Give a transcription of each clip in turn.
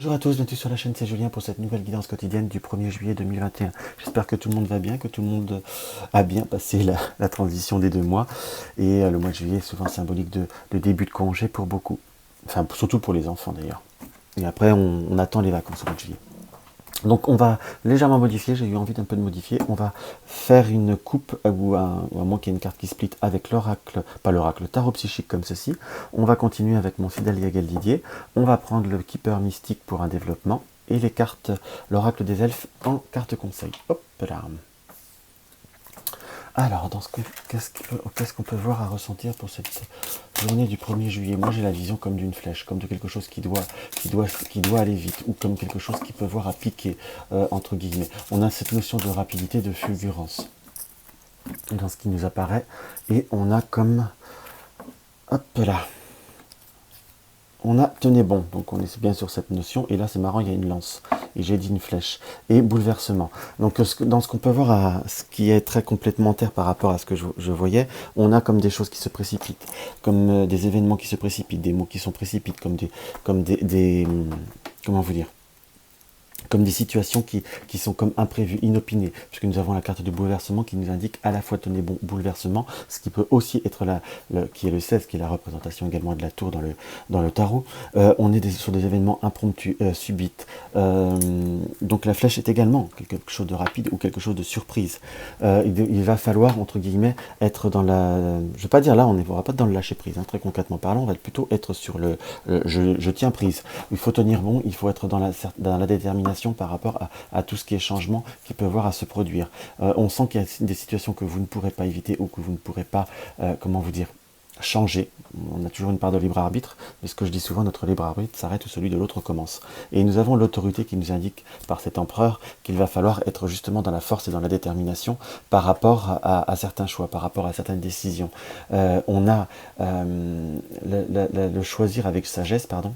Bonjour à tous, bienvenue sur la chaîne, c'est Julien pour cette nouvelle guidance quotidienne du 1er juillet 2021. J'espère que tout le monde va bien, que tout le monde a bien passé la transition des 2 mois. Et le mois de juillet est souvent symbolique de début de congé pour beaucoup. Enfin, surtout pour les enfants d'ailleurs. Et après, on attend les vacances au mois de juillet. Donc on va légèrement modifier, j'ai eu envie d'un peu de modifier. On va faire une coupe, ou à moins qu'il y ait une carte qui split avec l'oracle, pas l'oracle, le tarot psychique comme ceci. On va continuer avec mon fidèle Yael Didier. On va prendre le Keeper mystique pour un développement et les cartes, l'oracle des elfes en carte conseil. Hop là. Alors, qu'est-ce qu'on peut voir à ressentir pour cette journée du 1er juillet? Moi, j'ai la vision comme d'une flèche, comme de quelque chose qui doit aller vite, ou comme quelque chose qui peut voir à piquer, entre guillemets. On a cette notion de rapidité, de fulgurance dans ce qui nous apparaît, et on a comme, hop là, on a tenez bon, donc on est bien sur cette notion, et là c'est marrant, il y a une lance, et j'ai dit une flèche, et bouleversement. Donc dans ce qu'on peut voir, ce qui est très complémentaire par rapport à ce que je voyais, on a comme des choses qui se précipitent, comme des événements qui se précipitent, des mots qui sont précipites, comment vous dire, comme des situations qui sont comme imprévues, inopinées, puisque nous avons la carte de bouleversement qui nous indique à la fois tenez bon, bouleversement, ce qui peut aussi être qui est le 16, qui est la représentation également de la tour dans le tarot. On est sur des événements impromptus, subites. Donc la flèche est également quelque chose de rapide ou quelque chose de surprise. Il va falloir, entre guillemets, être dans la... Je ne vais pas dire là, on ne pourra pas dans le lâcher prise, hein, très concrètement parlant, on va plutôt être sur je tiens prise. Il faut tenir bon, il faut être dans la détermination par rapport à tout ce qui est changement qui peut avoir à se produire. On sent qu'il y a des situations que vous ne pourrez pas éviter ou que vous ne pourrez pas, comment vous dire, changer. On a toujours une part de libre arbitre, mais ce que je dis souvent, notre libre arbitre s'arrête où celui de l'autre commence. Et nous avons l'autorité qui nous indique par cet empereur qu'il va falloir être justement dans la force et dans la détermination par rapport à certains choix, par rapport à certaines décisions. On a le choisir avec sagesse, pardon.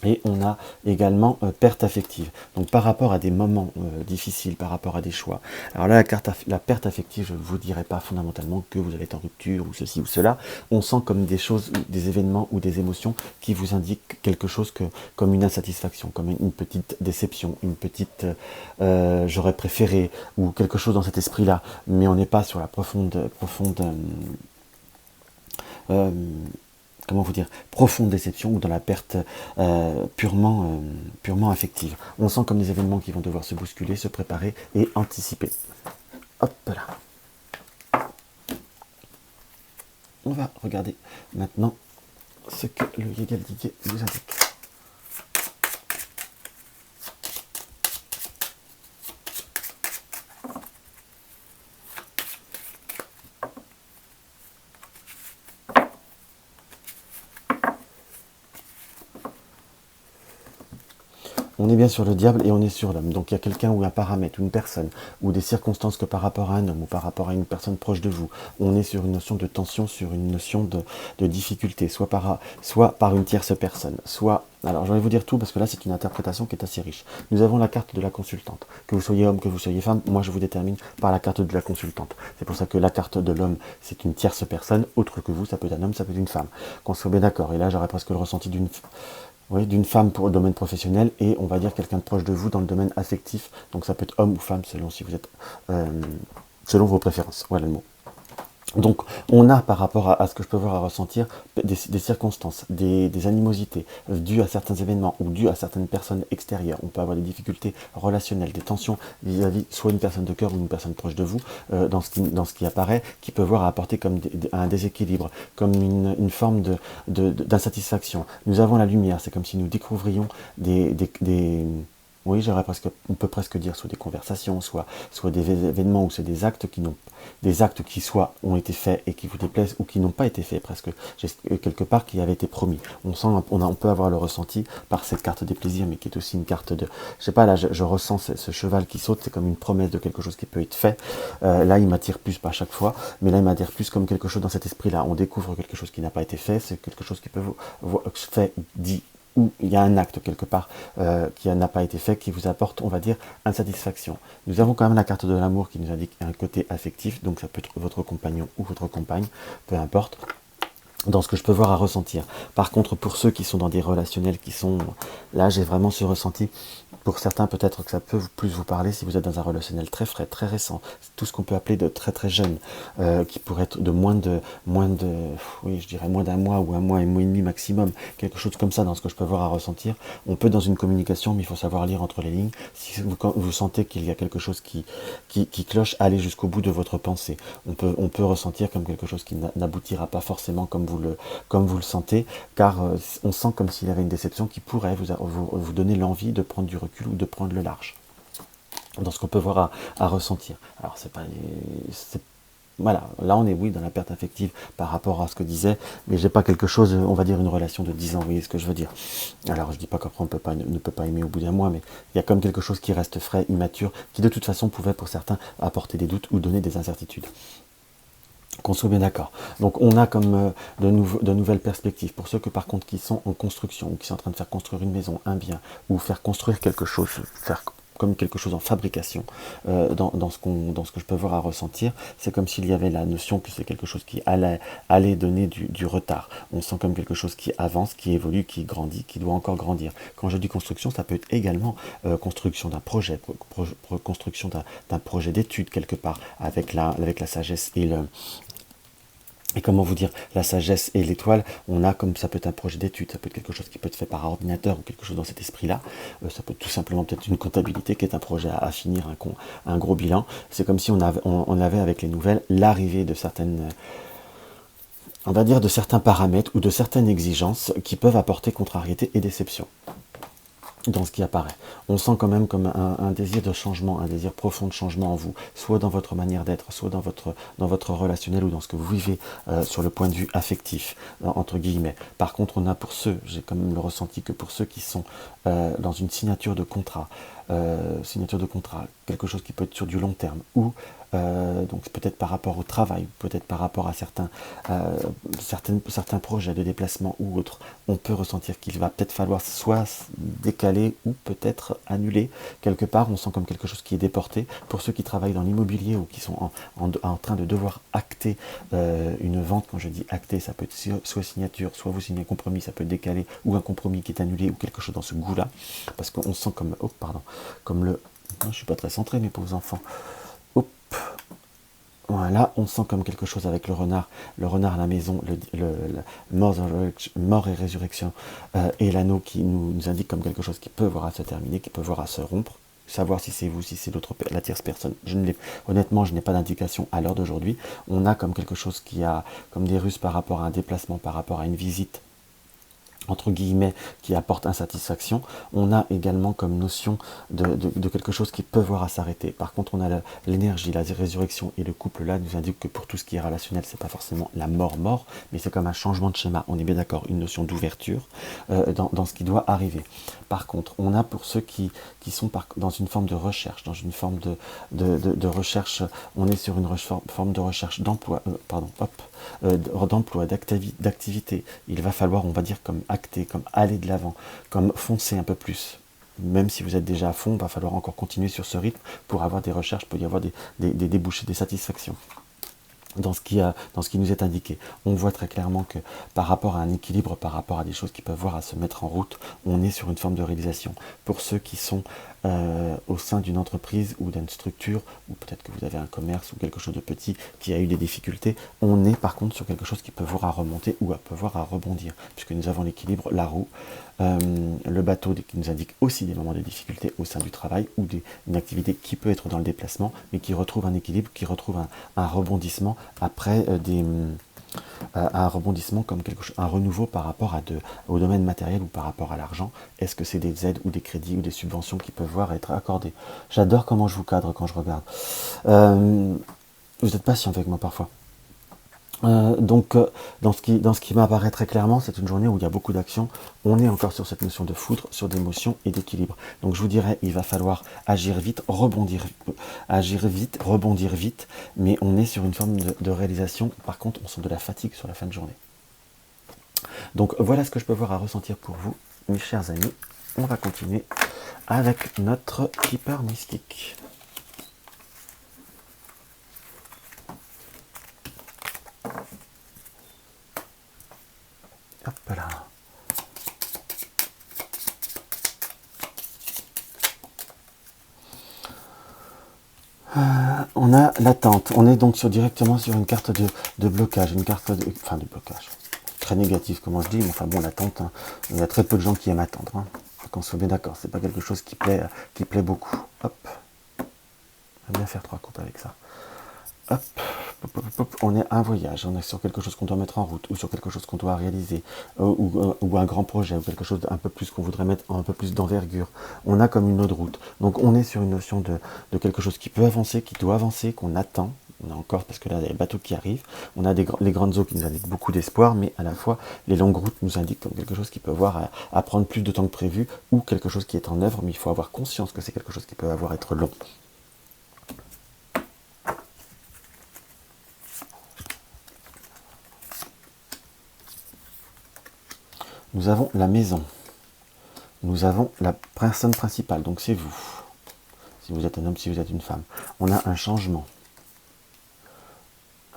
Et on a également perte affective. Donc par rapport à des moments difficiles, par rapport à des choix. Alors là, la perte affective, je ne vous dirai pas fondamentalement que vous allez être en rupture ou ceci ou cela. On sent comme des choses, des événements ou des émotions qui vous indiquent quelque chose comme une insatisfaction, comme une petite déception, une petite j'aurais préféré, ou quelque chose dans cet esprit-là. Mais on n'est pas sur la profonde comment vous dire, profonde déception ou dans la perte purement affective. On sent comme des événements qui vont devoir se bousculer, se préparer et anticiper. Hop là. On va regarder maintenant ce que le Yael Didier nous indique. On est bien sur le diable et on est sur l'homme. Donc il y a quelqu'un ou un paramètre, une personne, ou des circonstances que par rapport à un homme ou par rapport à une personne proche de vous, on est sur une notion de tension, sur une notion de difficulté, soit par une tierce personne, soit... Alors je vais vous dire tout parce que là c'est une interprétation qui est assez riche. Nous avons la carte de la consultante. Que vous soyez homme, que vous soyez femme, moi je vous détermine par la carte de la consultante. C'est pour ça que la carte de l'homme c'est une tierce personne, autre que vous, ça peut être un homme, ça peut être une femme. Qu'on soit bien d'accord. Et là j'aurais presque le ressenti d'une femme pour le domaine professionnel et on va dire quelqu'un de proche de vous dans le domaine affectif. Donc ça peut être homme ou femme selon si vous êtes selon vos préférences. Voilà le mot. Donc on a par rapport à ce que je peux voir à ressentir des circonstances, des animosités dues à certains événements ou dues à certaines personnes extérieures. On peut avoir des difficultés relationnelles, des tensions vis-à-vis soit une personne de cœur ou une personne proche de vous dans ce qui apparaît, qui peut voir à apporter comme un déséquilibre, comme une forme d'insatisfaction. Nous avons la lumière, c'est comme si nous découvrions oui, on peut presque dire soit des conversations, soit des événements ou c'est des actes qui soit ont été faits et qui vous déplaisent ou qui n'ont pas été faits presque quelque part qui avaient été promis. On peut avoir le ressenti par cette carte des plaisirs, mais qui est aussi une carte de, je sais pas là, je ressens ce cheval qui saute, c'est comme une promesse de quelque chose qui peut être fait. Là, il m'attire plus, pas à chaque fois, mais là, il m'attire plus comme quelque chose dans cet esprit-là. On découvre quelque chose qui n'a pas été fait, c'est quelque chose qui peut vous fait dit où il y a un acte quelque part qui n'a pas été fait, qui vous apporte, on va dire, insatisfaction. Nous avons quand même la carte de l'amour qui nous indique un côté affectif, donc ça peut être votre compagnon ou votre compagne, peu importe. dans ce que je peux voir à ressentir. Par contre, pour ceux qui sont dans des relationnels qui sont... Là, j'ai vraiment ce ressenti. Pour certains, peut-être que ça peut plus vous parler si vous êtes dans un relationnel très frais, très récent. Tout ce qu'on peut appeler de très très jeune, qui pourrait être de oui, je dirais moins d'un mois ou un mois et demi maximum. Quelque chose comme ça dans ce que je peux voir à ressentir. On peut dans une communication, mais il faut savoir lire entre les lignes. Si vous sentez qu'il y a quelque chose qui cloche, allez jusqu'au bout de votre pensée. On peut ressentir comme quelque chose qui n'aboutira pas forcément comme vous le sentez, car on sent comme s'il y avait une déception qui pourrait vous donner l'envie de prendre du recul ou de prendre le large, dans ce qu'on peut voir à ressentir. Alors voilà, là on est oui dans la perte affective par rapport à ce que disait, mais j'ai pas quelque chose, on va dire une relation de 10 ans, vous voyez ce que je veux dire. Alors je dis pas qu'après ne peut pas aimer au bout d'un mois, mais il y a comme quelque chose qui reste frais, immature, qui de toute façon pouvait pour certains apporter des doutes ou donner des incertitudes. Qu'on soit bien d'accord. Donc on a comme de nouvelles perspectives. Pour ceux que par contre qui sont en construction, ou qui sont en train de faire construire une maison, un bien, ou faire construire quelque chose, faire comme quelque chose en fabrication, dans ce que je peux voir à ressentir, c'est comme s'il y avait la notion que c'est quelque chose qui allait donner du retard. On sent comme quelque chose qui avance, qui évolue, qui grandit, qui doit encore grandir. Quand je dis construction, ça peut être également construction d'un projet, construction d'un projet d'étude quelque part, avec la sagesse et comment vous dire, la sagesse et l'étoile, on a comme ça peut être un projet d'étude, ça peut être quelque chose qui peut être fait par ordinateur ou quelque chose dans cet esprit-là. Ça peut être tout simplement peut-être une comptabilité qui est un projet à finir, un gros bilan. C'est comme si on avait avec les nouvelles l'arrivée de certaines, on va dire de certains paramètres ou de certaines exigences qui peuvent apporter contrariété et déception dans ce qui apparaît. On sent quand même comme un désir de changement, un désir profond de changement en vous, soit dans votre manière d'être, soit dans votre relationnel ou dans ce que vous vivez sur le point de vue affectif, entre guillemets. Par contre, on a pour ceux, j'ai quand même le ressenti que pour ceux qui sont dans une signature de contrat, quelque chose qui peut être sur du long terme, ou donc peut-être par rapport au travail, peut-être par rapport à certains projets de déplacement ou autres, on peut ressentir qu'il va peut-être falloir soit décaler ou peut-être annuler. Quelque part, on sent comme quelque chose qui est déporté. Pour ceux qui travaillent dans l'immobilier ou qui sont en train de devoir acter une vente, quand je dis acter, ça peut être soit signature, soit vous signez un compromis, ça peut être décalé, ou un compromis qui est annulé, ou quelque chose dans ce goût-là. Parce qu'on sent comme le... Je suis pas très centré, mes pauvres enfants. Hop. Voilà, on sent comme quelque chose avec le renard à la maison, mort et résurrection, et l'anneau qui nous indique comme quelque chose qui peut voir à se terminer, qui peut voir à se rompre. Savoir si c'est vous, si c'est la tierce personne. Honnêtement, je n'ai pas d'indication à l'heure d'aujourd'hui. On a comme quelque chose qui a comme des ruses par rapport à un déplacement, par rapport à une visite, entre guillemets, qui apporte insatisfaction. On a également comme notion de quelque chose qui peut voir à s'arrêter. Par contre, on a l'énergie, la résurrection et le couple là nous indique que pour tout ce qui est relationnel, c'est pas forcément la mort, mais c'est comme un changement de schéma. On est bien d'accord, une notion d'ouverture dans ce qui doit arriver. Par contre, on a pour ceux qui sont dans une forme de recherche, dans une forme de recherche, on est sur une forme de recherche d'emploi, d'emploi, d'activité. Il va falloir, on va dire, comme acter, comme aller de l'avant, comme foncer un peu plus. Même si vous êtes déjà à fond, il va falloir encore continuer sur ce rythme pour avoir des recherches, pour y avoir des débouchés, des satisfactions. Dans ce qui nous est indiqué. On voit très clairement que par rapport à un équilibre, par rapport à des choses qui peuvent voir à se mettre en route, on est sur une forme de réalisation. Pour ceux qui sont au sein d'une entreprise ou d'une structure, ou peut-être que vous avez un commerce ou quelque chose de petit qui a eu des difficultés, on est par contre sur quelque chose qui peut voir à remonter ou peut voir à rebondir, puisque nous avons l'équilibre, la roue, le bateau qui nous indique aussi des moments de difficulté au sein du travail ou une activité qui peut être dans le déplacement, mais qui retrouve un équilibre, qui retrouve un rebondissement après un rebondissement comme un renouveau par rapport au domaine matériel ou par rapport à l'argent. Est-ce que c'est des aides ou des crédits ou des subventions qui peuvent voir être accordées? J'adore comment je vous cadre quand je regarde. Vous êtes patient avec moi parfois. Donc, dans ce qui m'apparaît très clairement, c'est une journée où il y a beaucoup d'actions. On est encore sur cette notion de foudre, sur d'émotion et d'équilibre. Donc, je vous dirais, il va falloir agir vite, rebondir vite, mais on est sur une forme de réalisation. Par contre, on sent de la fatigue sur la fin de journée. Donc, voilà ce que je peux voir à ressentir pour vous, mes chers amis. On va continuer avec notre keeper mystique. Hop là. On a l'attente. On est donc directement sur une carte de blocage, enfin de blocage. Très négatif, comment je dis, mais enfin bon, l'attente, hein, il y a très peu de gens qui aiment attendre. Hein. Qu'on soit bien d'accord, c'est pas quelque chose qui plaît beaucoup. Hop. On va bien faire 3 coupes avec ça. Hop. On est à un voyage, on est sur quelque chose qu'on doit mettre en route, ou sur quelque chose qu'on doit réaliser, ou un grand projet, ou quelque chose d'un peu plus qu'on voudrait mettre un peu plus d'envergure. On a comme une autre route. Donc on est sur une notion de quelque chose qui peut avancer, qui doit avancer, qu'on attend. On a encore, parce que là, il y a les bateaux qui arrivent. On a les grandes eaux qui nous indiquent beaucoup d'espoir, mais à la fois, les longues routes nous indiquent comme quelque chose qui peut avoir à prendre plus de temps que prévu, ou quelque chose qui est en œuvre, mais il faut avoir conscience que c'est quelque chose qui peut avoir à être long. Nous avons la maison. Nous avons la personne principale, donc c'est vous. Si vous êtes un homme, si vous êtes une femme. On a un changement.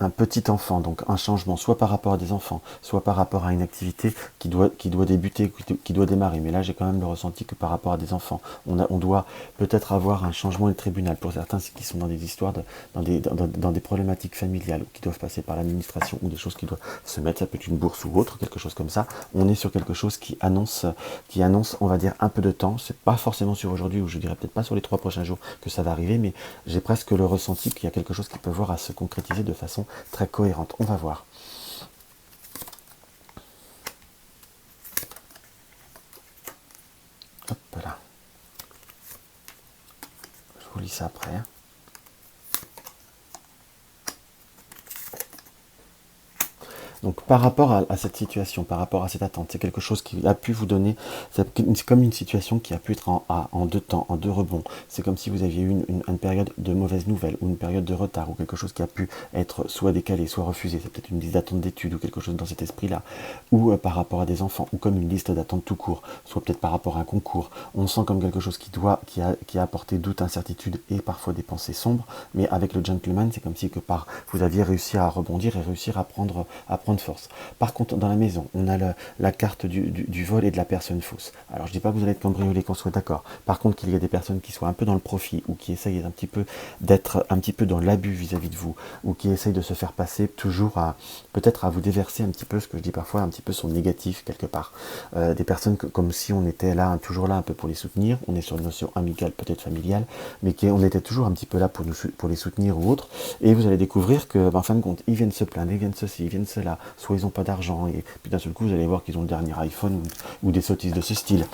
Un petit enfant, donc un changement, soit par rapport à des enfants, soit par rapport à une activité qui doit débuter, qui doit démarrer. Mais là, j'ai quand même le ressenti que par rapport à des enfants, on doit peut-être avoir un changement de tribunal. Pour certains qui sont dans des histoires, dans des problématiques familiales, ou qui doivent passer par l'administration, ou des choses qui doivent se mettre, ça peut être une bourse ou autre, quelque chose comme ça. On est sur quelque chose qui annonce, on va dire, un peu de temps. C'est pas forcément sur aujourd'hui, ou je dirais peut-être pas sur les 3 prochains jours que ça va arriver, mais j'ai presque le ressenti qu'il y a quelque chose qui peut voir à se concrétiser de façon très cohérente. On va voir. Hop là. Je vous lis ça après. Donc par rapport à cette situation, par rapport à cette attente, c'est quelque chose qui a pu vous donner, c'est comme une situation qui a pu être en 2 temps, en 2 rebonds. C'est comme si vous aviez eu une période de mauvaises nouvelles, ou une période de retard, ou quelque chose qui a pu être soit décalé, soit refusé. C'est peut-être une liste d'attente d'études, ou quelque chose dans cet esprit-là. Ou par rapport à des enfants, ou comme une liste d'attente tout court, soit peut-être par rapport à un concours. On sent comme quelque chose qui a apporté doute, incertitude, et parfois des pensées sombres. Mais avec le gentleman, c'est comme si vous aviez réussi à rebondir et réussir à prendre force. Par contre, dans la maison, on a la carte du vol et de la personne fausse. Alors, je dis pas que vous allez être cambriolé, qu'on soit d'accord. Par contre, qu'il y ait des personnes qui soient un peu dans le profit, ou qui essayent un petit peu d'être un petit peu dans l'abus vis-à-vis de vous, ou qui essayent de se faire passer toujours peut-être à vous déverser un petit peu, ce que je dis parfois, un petit peu son négatif quelque part. Des personnes comme si on était là, toujours là un peu pour les soutenir. On est sur une notion amicale, peut-être familiale, mais on était toujours un petit peu là pour les soutenir ou autre. Et vous allez découvrir que, en fin de compte, ils viennent se plaindre, ils viennent ceci, ils viennent cela, soit ils n'ont pas d'argent, et puis d'un seul coup, vous allez voir qu'ils ont le dernier iPhone, ou des sottises de ce style.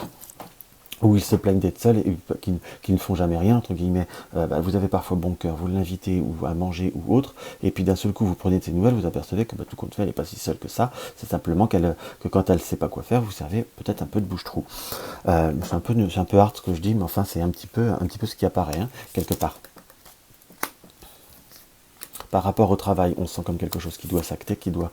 Où ils se plaignent d'être seuls et qui ne font jamais rien, entre guillemets. Vous avez parfois bon cœur, vous l'invitez ou à manger ou autre, et puis d'un seul coup vous prenez de ses nouvelles, vous apercevez que tout compte fait elle n'est pas si seule que ça, c'est simplement que quand elle ne sait pas quoi faire, vous servez peut-être un peu de bouche-trou. C'est un peu hard ce que je dis, mais enfin c'est un petit peu ce qui apparaît, hein, quelque part. Par rapport au travail, on sent comme quelque chose qui doit s'acter, qui doit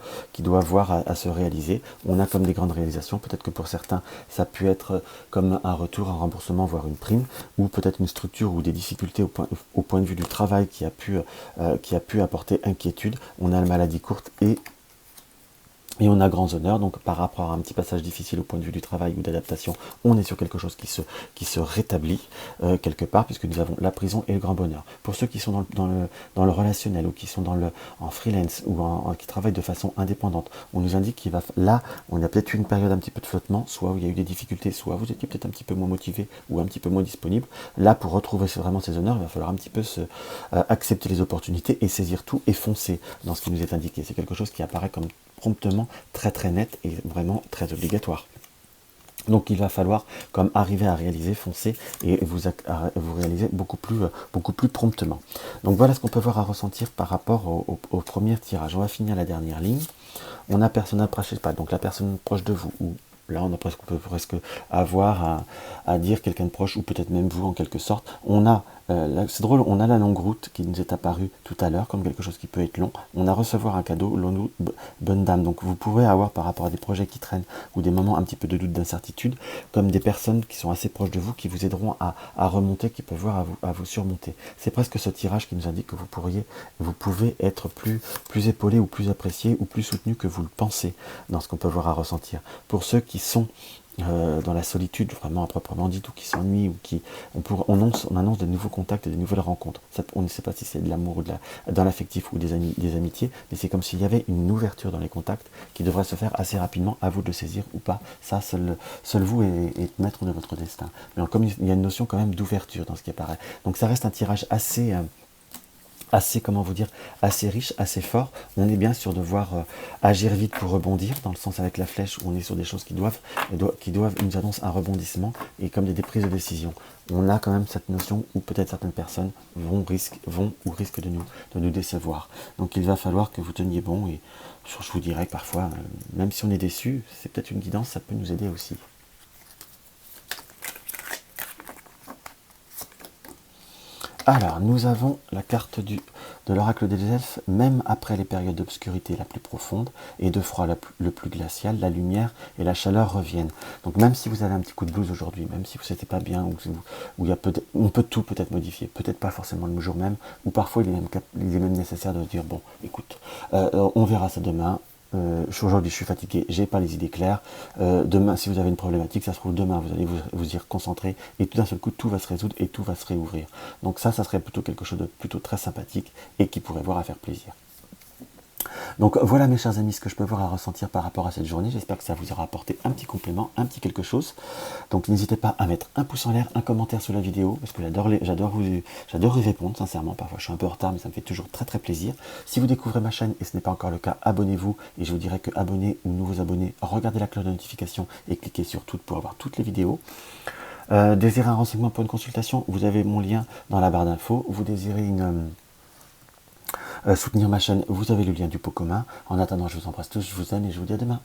avoir à se réaliser. On a comme des grandes réalisations. Peut-être que pour certains, ça a pu être comme un retour, un remboursement, voire une prime, ou peut-être une structure ou des difficultés au point de vue du travail qui a pu apporter inquiétude. On a la maladie courte et on a grands honneurs, donc par rapport à un petit passage difficile au point de vue du travail ou d'adaptation, on est sur quelque chose qui se rétablit quelque part, puisque nous avons la prison et le grand bonheur. Pour ceux qui sont dans le relationnel, ou qui sont en freelance, ou qui travaillent de façon indépendante, on nous indique là, on a peut-être eu une période un petit peu de flottement, soit où il y a eu des difficultés, soit vous étiez peut-être un petit peu moins motivé, ou un petit peu moins disponible. Là, pour retrouver vraiment ces honneurs, il va falloir un petit peu accepter les opportunités et saisir tout et foncer dans ce qui nous est indiqué. C'est quelque chose qui apparaît comme promptement, très très net et vraiment très obligatoire. Donc il va falloir comme arriver à réaliser, foncer et vous réaliser beaucoup plus promptement. Donc voilà ce qu'on peut voir à ressentir par rapport au premier tirage. On va finir la dernière ligne. On a personne principal, donc la personne proche de vous, ou là on peut presque avoir à dire quelqu'un de proche, ou peut-être même vous en quelque sorte. On a c'est drôle, on a la longue route qui nous est apparue tout à l'heure comme quelque chose qui peut être long. On a recevoir un cadeau, bonne dame. Donc vous pourrez avoir par rapport à des projets qui traînent ou des moments un petit peu de doute, d'incertitude, comme des personnes qui sont assez proches de vous, qui vous aideront à remonter, qui peuvent voir à vous surmonter. C'est presque ce tirage qui nous indique que vous pouvez être plus épaulé ou plus apprécié ou plus soutenu que vous le pensez dans ce qu'on peut voir à ressentir. Pour ceux qui sont dans la solitude vraiment à proprement dit, ou qui s'ennuient, ou qui on annonce de nouveaux contacts, de nouvelles rencontres. Ça, on ne sait pas si c'est de l'amour ou dans l'affectif ou des amitiés, mais c'est comme s'il y avait une ouverture dans les contacts qui devrait se faire assez rapidement, à vous de le saisir ou pas. Ça, seul vous est maître de votre destin. Mais comme il y a une notion quand même d'ouverture dans ce qui apparaît. Donc ça reste un tirage assez, comment vous dire, assez riche, assez fort. On est bien sûr devoir agir vite pour rebondir, dans le sens avec la flèche où on est sur des choses qui nous annoncent un rebondissement et comme des prises de décision. On a quand même cette notion où peut-être certaines personnes risquent de nous décevoir. Donc il va falloir que vous teniez bon et je vous dirais que parfois, même si on est déçu, c'est peut-être une guidance, ça peut nous aider aussi. Alors, nous avons la carte de l'oracle des elfes, même après les périodes d'obscurité la plus profonde et de froid le plus glacial, la lumière et la chaleur reviennent. Donc même si vous avez un petit coup de blues aujourd'hui, même si vous n'êtes pas bien, ou il y a on peut tout peut-être modifier, peut-être pas forcément le jour même, ou parfois il est même nécessaire de se dire, bon, écoute, on verra ça demain. Aujourd'hui je suis fatigué, j'ai pas les idées claires. Demain, si vous avez une problématique, ça se trouve demain, vous allez vous y reconcentrer et tout d'un seul coup, tout va se résoudre et tout va se réouvrir. Donc ça serait plutôt quelque chose de plutôt très sympathique et qui pourrait voir à faire plaisir. Donc voilà mes chers amis, ce que je peux voir à ressentir par rapport à cette journée. J'espère que ça vous aura apporté un petit complément, un petit quelque chose. Donc n'hésitez pas à mettre un pouce en l'air, un commentaire sous la vidéo, parce que j'adore y répondre, sincèrement. Parfois je suis un peu en retard, mais ça me fait toujours très très plaisir. Si vous découvrez ma chaîne et ce n'est pas encore le cas, abonnez-vous. Et je vous dirais que abonnés ou nouveaux abonnés, regardez la cloche de notification et cliquez sur toutes pour avoir toutes les vidéos. Désirez un renseignement pour une consultation, vous avez mon lien dans la barre d'infos. Vous désirez soutenir ma chaîne, vous avez le lien du pot commun. En attendant, je vous embrasse tous, je vous aime et je vous dis à demain.